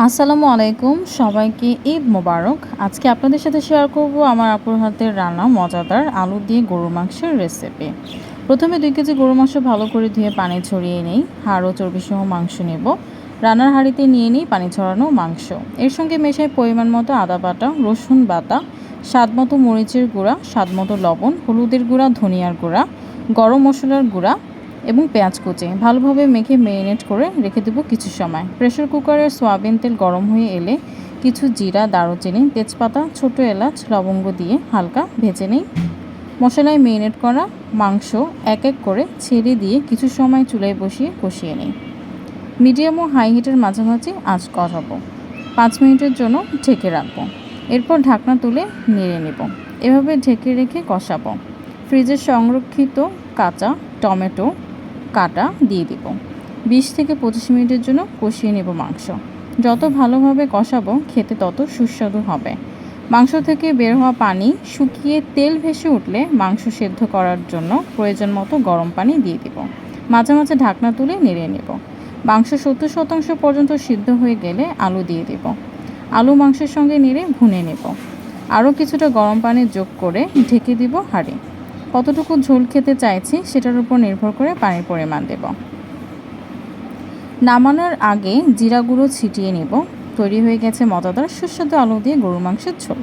আসসালামু আলাইকুম, সবাইকে ঈদ মোবারক। আজকে আপনাদের সাথে শেয়ার করব আমার আপুর হাতের রান্না মজাদার আলু দিয়ে গরুর মাংসের রেসিপি। প্রথমে 2 কেজি গরুর মাংস ভালো করে ধুয়ে পানি ঝরিয়ে নেই। হাড় ও চর্বিসহ মাংস নেব। রান্নার হাঁড়িতে নিয়ে নিই পানি ঝরানো মাংস। এর সঙ্গে মেশাই পরিমাণ মতো আদা বাটা, রসুন বাটা, স্বাদমতো মরিচের গুঁড়া, স্বাদমতো লবণ, হলুদের গুঁড়া, ধনিয়ার গুঁড়া, গরম মশলার গুঁড়া এবং পেঁয়াজ কুচি ভালোভাবে মেখে ম্যারিনেট করে রেখে দেবো কিছু সময়। প্রেসার কুকারের সয়াবিন তেল গরম হয়ে এলে কিছু জিরা, দারুচিনি, তেজপাতা, ছোটো এলাচ, লবঙ্গ দিয়ে হালকা ভেজে নিই। মশলায় ম্যারিনেট করা মাংস এক এক করে ছেড়ে দিয়ে কিছু সময় চুলায় বসিয়ে কষিয়ে নিই। মিডিয়াম ও হাই হিটের মাঝামাঝি আঁচ কষাবো। 5 মিনিটের জন্য ঢেকে রাখবো। এরপর ঢাকনা তুলে নেড়ে নেব। এভাবে ঢেকে রেখে কষাবো। ফ্রিজে সংরক্ষিত কাঁচা টমেটো কাটা দিয়ে দিব। 20 থেকে 25 মিনিটের জন্য কষিয়ে নেব মাংস। যত ভালোভাবে কষাবো খেতে তত সুস্বাদু হবে। মাংস থেকে বের হওয়া পানি শুকিয়ে তেল ভেসে উঠলে মাংস সেদ্ধ করার জন্য প্রয়োজন মতো গরম পানি দিয়ে দিব। মাঝে মাঝে ঢাকনা তুলে নেড়ে নেব। মাংস 70% পর্যন্ত সিদ্ধ হয়ে গেলে আলু দিয়ে দেব। আলু মাংসের সঙ্গে নেড়ে ভুনে নেব। আরও কিছুটা গরম পানি যোগ করে ঢেকে দিব হাঁড়ি। কতটুকু ঝোল খেতে চাইছি সেটার উপর নির্ভর করে পানির পরিমাণ দেব। নামানোর আগে জিরা গুঁড়ো ছিটিয়ে নেব। তৈরি হয়ে গেছে মজাদার সুস্বাদু আলু দিয়ে গরুর মাংসের ঝোল।